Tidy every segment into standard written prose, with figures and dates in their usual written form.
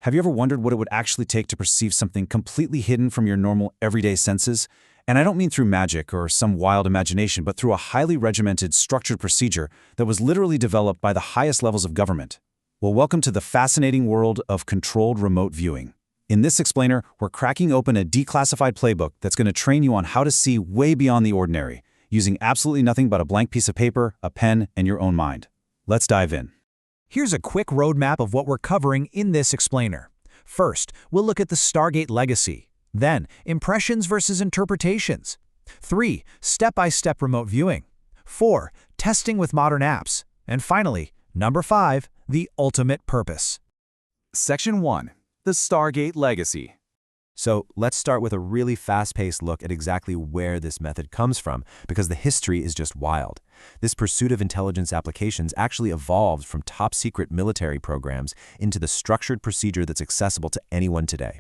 Have you ever wondered what it would actually take to perceive something completely hidden from your normal everyday senses? And I don't mean through magic or some wild imagination, but through a highly regimented, structured procedure that was literally developed by the highest levels of government. Well, welcome to the fascinating world of controlled remote viewing. In this explainer, we're cracking open a declassified playbook that's going to train you on how to see way beyond the ordinary, using absolutely nothing but a blank piece of paper, a pen, and your own mind. Let's dive in. Here's a quick roadmap of what we're covering in this explainer. First, we'll look at the Stargate legacy. Then, impressions versus interpretations. 3. Step-by-step remote viewing. 4. Testing with modern apps. And finally, number 5, the ultimate purpose. Section 1. The Stargate Legacy. So let's start with a really fast-paced look at exactly where this method comes from, because the history is just wild. This pursuit of intelligence applications actually evolved from top-secret military programs into the structured procedure that's accessible to anyone today.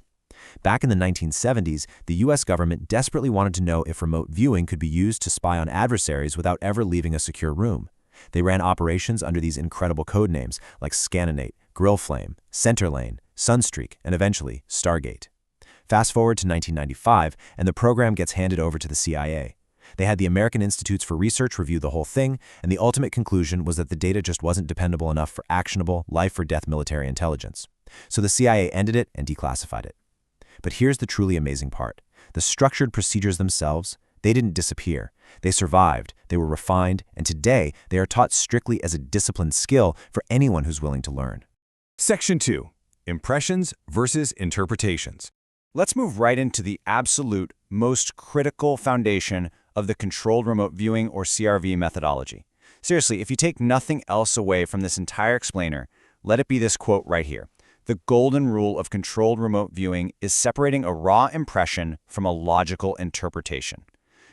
Back in the 1970s, the US government desperately wanted to know if remote viewing could be used to spy on adversaries without ever leaving a secure room. They ran operations under these incredible code names like Scaninate, Grillflame, Centerlane, Sunstreak, and eventually Stargate. Fast forward to 1995, and the program gets handed over to the CIA. They had the American Institutes for Research review the whole thing, and the ultimate conclusion was that the data just wasn't dependable enough for actionable, life-or-death military intelligence. So the CIA ended it and declassified it. But here's the truly amazing part. The structured procedures themselves, they didn't disappear. They survived, they were refined, and today they are taught strictly as a disciplined skill for anyone who's willing to learn. Section 2. Impressions versus interpretations. Let's move right into the absolute most critical foundation of the controlled remote viewing or CRV methodology. Seriously, if you take nothing else away from this entire explainer, let it be this quote right here. The golden rule of controlled remote viewing is separating a raw impression from a logical interpretation.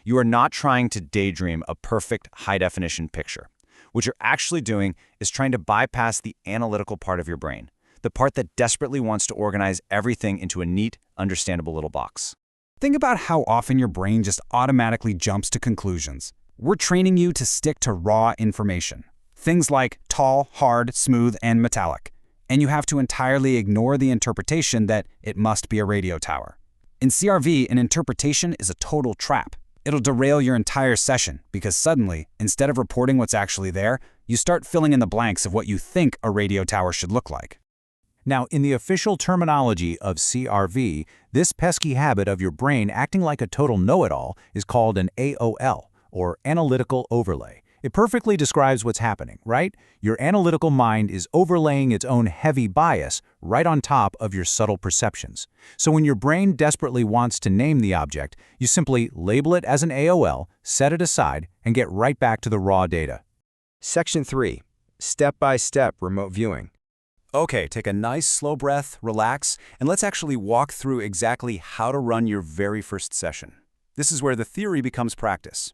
You are not trying to daydream a perfect high-definition picture. What you're actually doing is trying to bypass the analytical part of your brain, the part that desperately wants to organize everything into a neat, understandable little box. Think about how often your brain just automatically jumps to conclusions. We're training you to stick to raw information. Things like tall, hard, smooth, and metallic. And you have to entirely ignore the interpretation that it must be a radio tower. In CRV, an interpretation is a total trap. It'll derail your entire session because suddenly, instead of reporting what's actually there, you start filling in the blanks of what you think a radio tower should look like. Now, in the official terminology of CRV, this pesky habit of your brain acting like a total know-it-all is called an AOL, or analytical overlay. It perfectly describes what's happening, right? Your analytical mind is overlaying its own heavy bias right on top of your subtle perceptions. So when your brain desperately wants to name the object, you simply label it as an AOL, set it aside, and get right back to the raw data. Section 3. Step-by-step remote viewing. Okay, take a nice slow breath, relax, and let's actually walk through exactly how to run your very first session. This is where the theory becomes practice.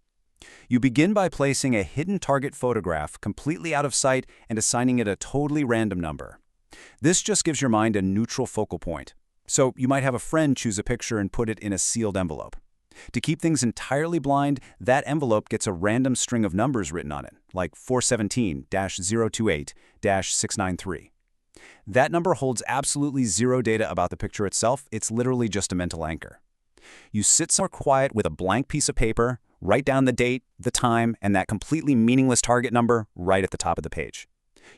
You begin by placing a hidden target photograph completely out of sight and assigning it a totally random number. This just gives your mind a neutral focal point. So you might have a friend choose a picture and put it in a sealed envelope. To keep things entirely blind, that envelope gets a random string of numbers written on it, like 417-028-693. That number holds absolutely zero data about the picture itself. It's literally just a mental anchor. You sit somewhere quiet with a blank piece of paper, write down the date, the time, and that completely meaningless target number right at the top of the page.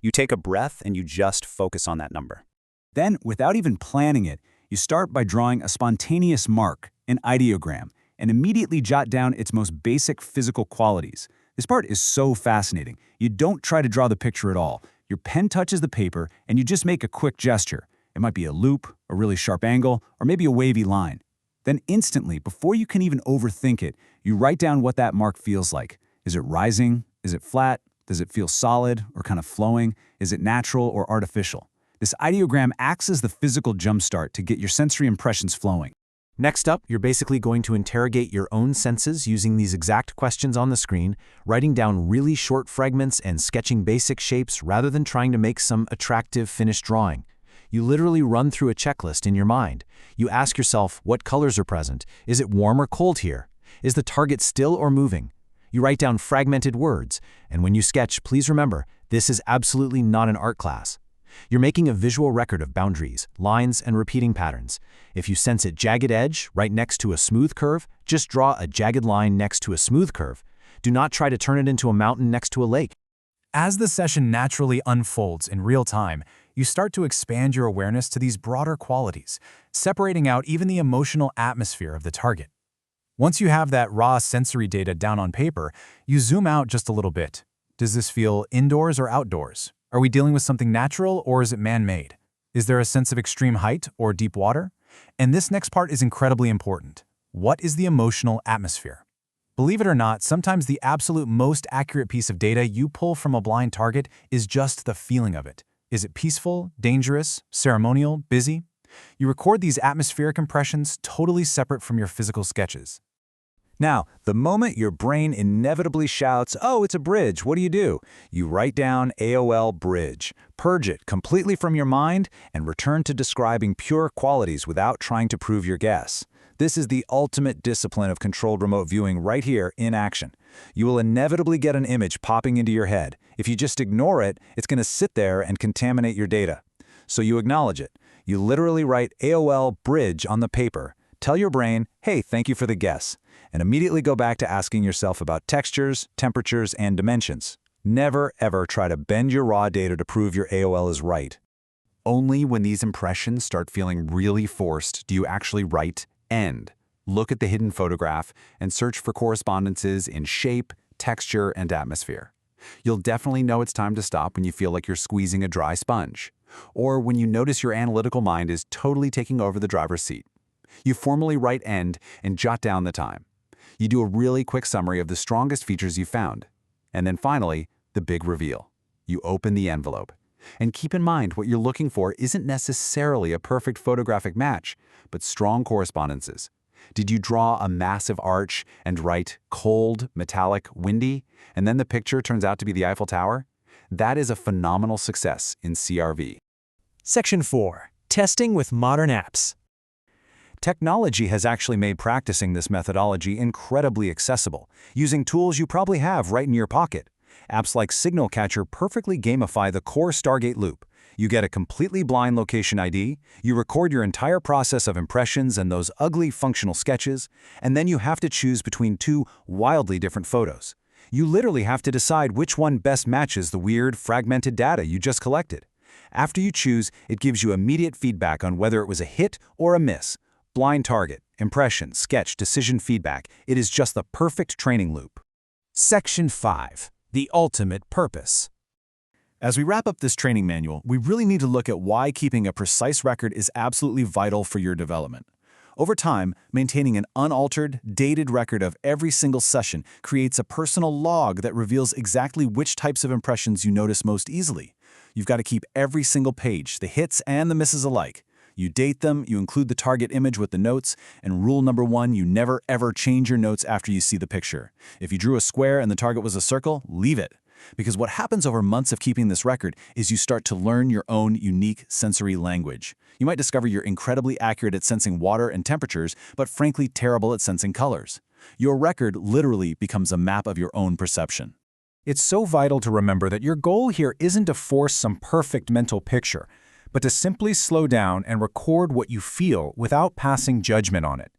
You take a breath and you just focus on that number. Then, without even planning it, you start by drawing a spontaneous mark, an ideogram, and immediately jot down its most basic physical qualities. This part is so fascinating. You don't try to draw the picture at all. Your pen touches the paper, and you just make a quick gesture. It might be a loop, a really sharp angle, or maybe a wavy line. Then instantly, before you can even overthink it, you write down what that mark feels like. Is it rising? Is it flat? Does it feel solid or kind of flowing? Is it natural or artificial? This ideogram acts as the physical jumpstart to get your sensory impressions flowing. Next up, you're basically going to interrogate your own senses using these exact questions on the screen, writing down really short fragments and sketching basic shapes rather than trying to make some attractive finished drawing. You literally run through a checklist in your mind. You ask yourself, what colors are present? Is it warm or cold here? Is the target still or moving? You write down fragmented words, and when you sketch, please remember, this is absolutely not an art class. You're making a visual record of boundaries, lines, and repeating patterns. If you sense a jagged edge right next to a smooth curve, just draw a jagged line next to a smooth curve. Do not try to turn it into a mountain next to a lake. As the session naturally unfolds in real time, you start to expand your awareness to these broader qualities, separating out even the emotional atmosphere of the target. Once you have that raw sensory data down on paper, you zoom out just a little bit. Does this feel indoors or outdoors? Are we dealing with something natural or is it man-made? Is there a sense of extreme height or deep water? And this next part is incredibly important. What is the emotional atmosphere? Believe it or not, sometimes the absolute most accurate piece of data you pull from a blind target is just the feeling of it. Is it peaceful, dangerous, ceremonial, busy? You record these atmospheric impressions totally separate from your physical sketches. Now, the moment your brain inevitably shouts, "Oh, it's a bridge," what do? You write down AOL bridge, purge it completely from your mind, and return to describing pure qualities without trying to prove your guess. This is the ultimate discipline of controlled remote viewing right here in action. You will inevitably get an image popping into your head. If you just ignore it, it's going to sit there and contaminate your data. So you acknowledge it. You literally write AOL bridge on the paper. Tell your brain, "Hey, thank you for the guess," and immediately go back to asking yourself about textures, temperatures, and dimensions. Never, ever try to bend your raw data to prove your AOL is right. Only when these impressions start feeling really forced do you actually write end. Look at the hidden photograph and search for correspondences in shape, texture, and atmosphere. You'll definitely know it's time to stop when you feel like you're squeezing a dry sponge, or when you notice your analytical mind is totally taking over the driver's seat. You formally write end and jot down the time. You do a really quick summary of the strongest features you found. And then finally, the big reveal. You open the envelope. And keep in mind, what you're looking for isn't necessarily a perfect photographic match, but strong correspondences. Did you draw a massive arch and write cold, metallic, windy, and then the picture turns out to be the Eiffel Tower? That is a phenomenal success in CRV. Section 4. Testing with modern apps. Technology has actually made practicing this methodology incredibly accessible, using tools you probably have right in your pocket. Apps like Signal Catcher perfectly gamify the core Stargate loop. You get a completely blind location ID, you record your entire process of impressions and those ugly functional sketches, and then you have to choose between two wildly different photos. You literally have to decide which one best matches the weird, fragmented data you just collected. After you choose, it gives you immediate feedback on whether it was a hit or a miss. Blind target, impression, sketch, decision feedback. It is just the perfect training loop. Section 5. The ultimate purpose. As we wrap up this training manual, we really need to look at why keeping a precise record is absolutely vital for your development. Over time, maintaining an unaltered, dated record of every single session creates a personal log that reveals exactly which types of impressions you notice most easily. You've got to keep every single page, the hits and the misses alike. You date them, you include the target image with the notes, and rule number 1, you never ever change your notes after you see the picture. If you drew a square and the target was a circle, leave it. Because what happens over months of keeping this record is you start to learn your own unique sensory language. You might discover you're incredibly accurate at sensing water and temperatures, but frankly terrible at sensing colors. Your record literally becomes a map of your own perception. It's so vital to remember that your goal here isn't to force some perfect mental picture, but to simply slow down and record what you feel without passing judgment on it.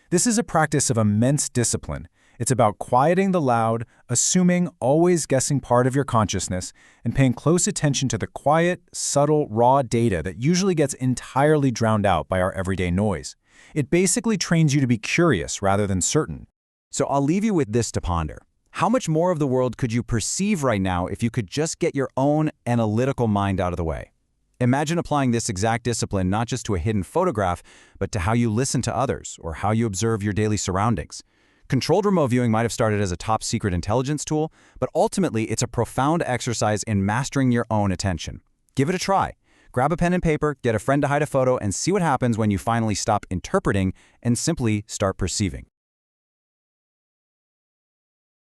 This is a practice of immense discipline. It's about quieting the loud, assuming, always guessing part of your consciousness, and paying close attention to the quiet, subtle, raw data that usually gets entirely drowned out by our everyday noise. It basically trains you to be curious rather than certain. So I'll leave you with this to ponder. How much more of the world could you perceive right now if you could just get your own analytical mind out of the way? Imagine applying this exact discipline not just to a hidden photograph, but to how you listen to others or how you observe your daily surroundings. Controlled remote viewing might have started as a top-secret intelligence tool, but ultimately it's a profound exercise in mastering your own attention. Give it a try. Grab a pen and paper, get a friend to hide a photo, and see what happens when you finally stop interpreting and simply start perceiving.